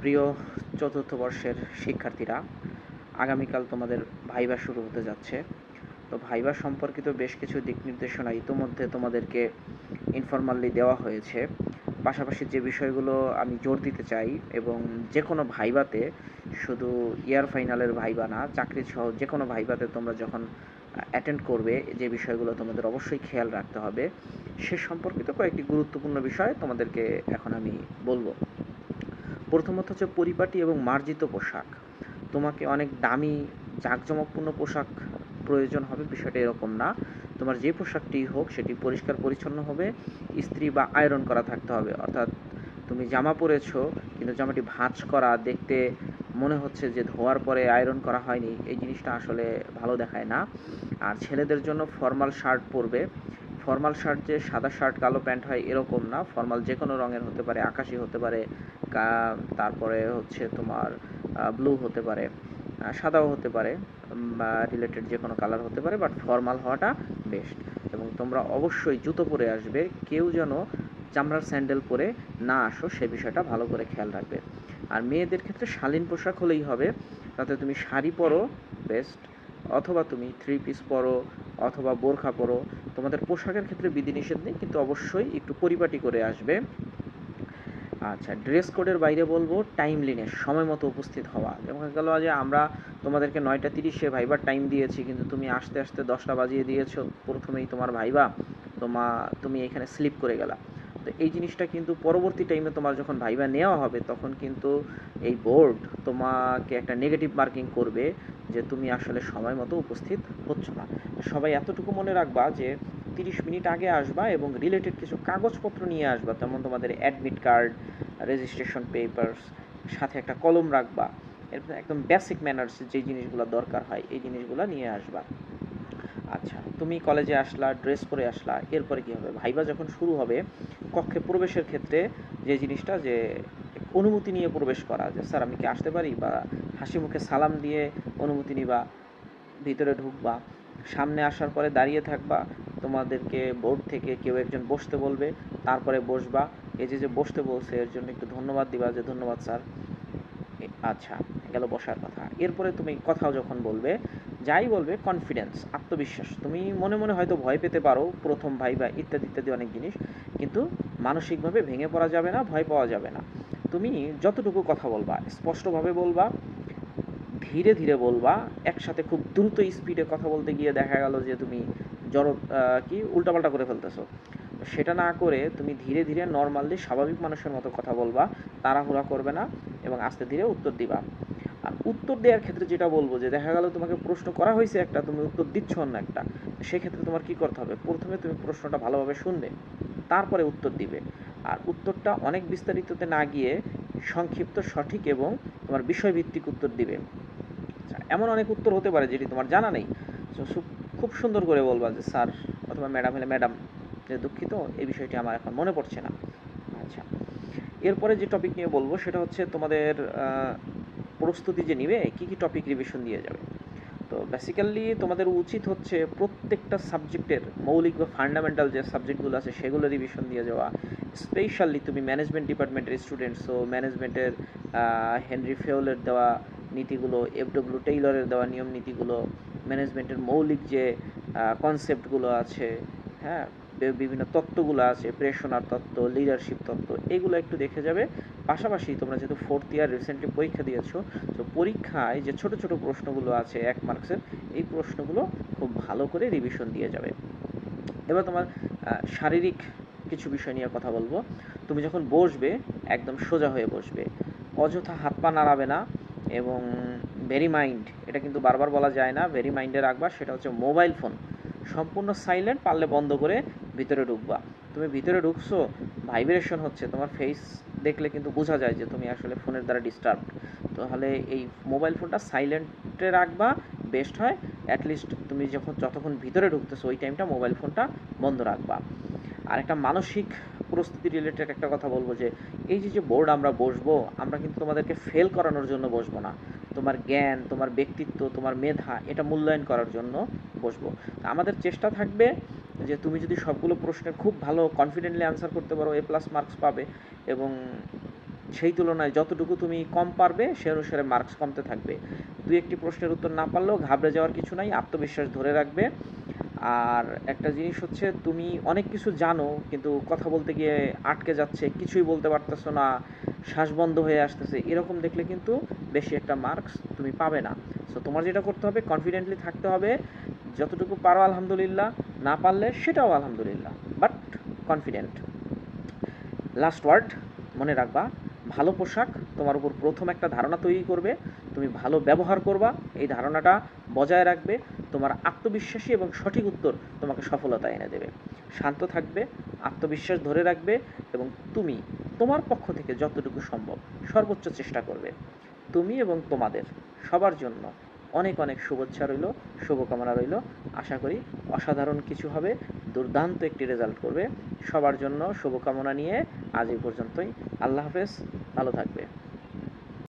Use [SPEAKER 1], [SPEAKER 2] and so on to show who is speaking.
[SPEAKER 1] প্রিয় চতুর্থ বর্ষের শিক্ষার্থীরা, আগামীকাল তোমাদের ভাইভা শুরু হতে যাচ্ছে। তো ভাইভা সম্পর্কিত বেশ কিছু দিক নির্দেশনা ইতোমধ্যে তোমাদেরকে ইনফরমালি দেওয়া হয়েছে। পাশাপাশি যে বিষয়গুলো আমি জোর দিতে চাই, এবং যে কোনো ভাইভাতে, শুধু ইয়ার ফাইনালের ভাইভা না, চাকরি সহ যে কোনো ভাইভাতে তোমরা যখন অ্যাটেন্ড করবে, যে বিষয়গুলো তোমাদের অবশ্যই খেয়াল রাখতে হবে সে সম্পর্কিত কয়েকটি গুরুত্বপূর্ণ বিষয় তোমাদেরকে এখন আমি বলবো। প্রথমত হচ্ছে পরিপাটি এবং মার্জিত পোশাক। তোমাকে অনেক দামি জাঁকজমকপূর্ণ পোশাক প্রয়োজন হবে, বিষয়টা এরকম না। তোমার যে পোশাকটি হোক সেটি পরিষ্কার পরিচ্ছন্ন হবে, ইস্ত্রি বা আয়রন করা থাকতে হবে। অর্থাৎ তুমি জামা পরেছো কিন্তু জামাটি ভাঁজ করা, দেখতে মনে হচ্ছে যে ধোয়ার পরে আয়রন করা হয়নি, এই জিনিসটা আসলে ভালো দেখায় না। আর ছেলেদের জন্য ফর্মাল শার্ট পরবে। ফর্মাল শার্ট যে সাদা শার্ট কালো প্যান্ট হয় এরকম না, ফর্মাল যে কোনো রঙের হতে পারে, আকাশি হতে পারে, তারপরে হচ্ছে তোমার ব্লু হতে পারে, সাদাও হতে পারে, বা রিলেটেড যে কোনো কালার হতে পারে, বাট ফর্মাল হওয়াটা বেস্ট। এবং তোমরা অবশ্যই জুতো পরে আসবে, কেউ যেন চামড়ার স্যান্ডেল পরে না আসো, সে বিষয়টা ভালো করে খেয়াল রাখবে। আর মেয়েদের ক্ষেত্রে শালীন পোশাক হলেই হবে, তাতে তুমি শাড়ি পরো বেস্ট, অথবা তুমি থ্রি পিস পরো, অথবা বোরখা পরো। তোমাদের পোশাকের ক্ষেত্রে বিধিনিষেধ নেই, কিন্তু অবশ্যই একটু পরিপাটি করে আসবে। আচ্ছা, ড্রেস কোডের বাইরে বলবো টাইমলিনেস, সময় মতো উপস্থিত হওয়া। যেমন গেল যে আমরা তোমাদেরকে 9টা 30-এ ভাইবার টাইম দিয়েছি, কিন্তু তুমি আসতে আসতে 10টা বাজিয়ে দিয়েছো প্রথমেই তোমার ভাইবা, তুমি এখানে স্লিপ করে গেলা। তো এই জিনিসটা কিন্তু পরবর্তী টাইমে তোমার যখন ভাইবা নেওয়া হবে, তখন কিন্তু এই বোর্ড তোমাকে একটা নেগেটিভ মার্কিং করবে যে তুমি আসলে সময় মতো উপস্থিত হচ্ছ না। সবাই এতটুকু মনে রাখবা যে 30 মিনিট আগে আসবা এবং রিলেটেড কিছু কাগজপত্র নিয়ে আসবা, যেমন তোমাদের অ্যাডমিট কার্ড, রেজিস্ট্রেশন পেপারস, সাথে একটা কলম রাখবা। এরপর একদম বেসিক ম্যানার্স যে জিনিসগুলো দরকার হয় এই জিনিসগুলো নিয়ে আসবা। আচ্ছা, তুমি কলেজে আসলা, ড্রেস পরে আসলা, এরপরে কী হবে? ভাইবা যখন শুরু হবে, কক্ষে প্রবেশের ক্ষেত্রে যে জিনিসটা, যে অনুমতি নিয়ে প্রবেশ করা, যে স্যার আমি কি আসতে পারি, বা হাসি মুখে সালাম দিয়ে অনুমতি নিবা, ভিতরে ঢুকবা। সামনে আসার পরে দাঁড়িয়ে থাকবা, তোমাদেরকে বোর্ড থেকে কেউ একজন বসতে বলবে, তারপরে বসবা। এই যে যে বসতে বলছে এর জন্য একটু ধন্যবাদ দিবা, যে ধন্যবাদ স্যার। আচ্ছা, গেল বসার কথা। এরপরে তুমি কথাও যখন বলবে, যাই বলবে কনফিডেন্স, আত্মবিশ্বাস। তুমি মনে মনে হয়তো ভয় পেতে পারো প্রথম ভাইবা ইত্যাদি ইত্যাদি অনেক জিনিস, কিন্তু মানসিকভাবে ভেঙে পড়া যাবে না, ভয় পাওয়া যাবে না। তুমি যতটুকু কথা বলবা স্পষ্টভাবে বলবা, ধীরে ধীরে বলবা। একসাথে খুব দ্রুত স্পিডে কথা বলতে গিয়ে দেখা গেল যে তুমি জড় কি উল্টাপাল্টা করে ফেলতেছো। সেটা না করে তুমি ধীরে ধীরে নর্মালি স্বাভাবিক মানুষের মতো কথা বলবা, তাড়াহুড়া করবে না, এবং আস্তে ধীরে উত্তর দিবা। আর উত্তর দেওয়ার ক্ষেত্রে যেটা বলবো, যে দেখা গেল তোমাকে প্রশ্ন করা হয়েছে একটা, তুমি উত্তর দিচ্ছ অন্য একটা, সেক্ষেত্রে তোমার কী করতে হবে? প্রথমে তুমি প্রশ্নটা ভালোভাবে শুনবে, তারপরে উত্তর দিবে। আর উত্তরটা অনেক বিস্তারিততে না গিয়ে সংক্ষিপ্ত, সঠিক এবং তোমার বিষয়ভিত্তিক উত্তর দিবে। আচ্ছা, এমন অনেক উত্তর হতে পারে যেটি তোমার জানা নেই, তো খুব সুন্দর করে বলবা যে স্যার, অথবা ম্যাডাম হলে ম্যাডাম, যে দুঃখিত এই বিষয়টি আমার এখন মনে পড়ছে না। আচ্ছা, এরপরে যে টপিক নিয়ে বলবো সেটা হচ্ছে তোমাদের প্রস্তুতি যে নিবে, কী কী টপিক রিভিশন দিয়ে যাবে। তো বেসিক্যালি তোমাদের উচিত হচ্ছে প্রত্যেকটা সাবজেক্টের মৌলিক বা ফান্ডামেন্টাল যে সাবজেক্টগুলো আছে সেগুলো রিভিশন দিয়ে যাওয়া। স্পেশালি তুমি ম্যানেজমেন্ট ডিপার্টমেন্টের স্টুডেন্ট, সো ম্যানেজমেন্টের হেনরি ফেওলের দেওয়া নীতিগুলো, এফডব্লিউ টেইলরের দেওয়া নিয়ম নীতিগুলো, ম্যানেজমেন্টের মৌলিক যে কনসেপ্টগুলো আছে, হ্যাঁ, বিভিন্ন তত্ত্বগুলো আছে, প্রেষণার তত্ত্ব, লিডারশিপ তত্ত্ব, এগুলো একটু দেখে যাবে। পাশাপাশি তোমরা যেহেতু 4th ইয়ার রিসেন্টলি পরীক্ষা দিয়েছো, তো পরীক্ষায় যে ছোট ছোট প্রশ্নগুলো আছে 1 মার্কসের, এই প্রশ্নগুলো খুব ভালো করে রিভিশন দিয়ে যাবে। এবার তোমার শারীরিক কিছু বিষয় নিয়ে কথা বলবো। তুমি যখন বসবে একদম সোজা হয়ে বসবে, অযথা হাত পা নাড়াবে না, এবং ভেরি মাইন্ড, এটা কিন্তু বারবার বলা যায় না, ভেরি মাইন্ডে রাখবা। সেটা হচ্ছে মোবাইল ফোন সম্পূর্ণ সাইলেন্ট, পারলে বন্ধ করে ভিতরে ঢুকবা। তুমি ভিতরে ঢুকছো, ভাইব্রেশন হচ্ছে, তোমার ফেস দেখলে কিন্তু বোঝা যায় যে তুমি আসলে ফোনের দ্বারা ডিস্টার্ব। তাহলে এই মোবাইল ফোনটা সাইলেন্টে রাখবা, বেস্ট হয়। অ্যাটলিস্ট তুমি যতক্ষণ ভিতরে ঢুকতেছো ওই টাইমটা মোবাইল ফোনটা বন্ধ রাখবা। আর একটা মানসিক প্রস্তুতি রিলেটেড একটা কথা বলবো, যে এই যে যে বোর্ড আমরা বসবো, আমরা কিন্তু তোমাদেরকে ফেল করানোর জন্য বসবো না, তোমার জ্ঞান, তোমার ব্যক্তিত্ব, তোমার মেধা, এটা মূল্যায়ন করার জন্য বসবো। আমাদের চেষ্টা থাকবে যে তুমি যদি সবগুলো প্রশ্নের খুব ভালো কনফিডেন্টলি অ্যান্সার করতে পারো, A+ মার্কস পাবে। এবং সেই তুলনায় যতটুকু তুমি কম পারবে সে অনুসারে মার্কস কমতে থাকবে। ২-১টি প্রশ্নের উত্তর না পারলেও ঘাবড়ে যাওয়ার কিছু নাই, আত্মবিশ্বাস ধরে রাখবে। আর একটা জিনিস হচ্ছে, তুমি অনেক কিছু জানো কিন্তু কথা বলতে গিয়ে আটকে যাচ্ছে, কিছুই বলতে পারতেছো না, শ্বাস বন্ধ হয়ে আসতেছে, এরকম দেখলে কিন্তু বেশি একটা মার্কস তুমি পাবে না। সো তোমার যেটা করতে হবে, কনফিডেন্টলি থাকতে হবে, যতটুকু পারো আলহামদুলিল্লাহ, না পারলে সেটাও আলহামদুলিল্লাহ, বাট কনফিডেন্ট। লাস্ট ওয়ার্ড মনে রাখবা, ভালো পোশাক তোমার উপর প্রথম একটা ধারণা তৈরি করবে, তুমি ভালো ব্যবহার করবা, এই ধারণাটা বজায় রাখবে, তোমার আত্মবিশ্বাসী এবং সঠিক উত্তর তোমাকে সফলতা এনে দেবে। শান্ত থাকবে, আত্মবিশ্বাস ধরে রাখবে এবং তুমি তোমার পক্ষ থেকে যতটুকু সম্ভব সর্বোচ্চ চেষ্টা করবে। তুমি এবং তোমাদের সবার জন্য অনেক অনেক শুভেচ্ছা রইল, শুভকামনা রইল। আশা করি অসাধারণ কিছু হবে, দুর্দান্ত একটি রেজাল্ট করবে। সবার জন্য শুভকামনা নিয়ে আজ এই পর্যন্তই। আল্লাহ হাফেজ, ভালো থাকবে।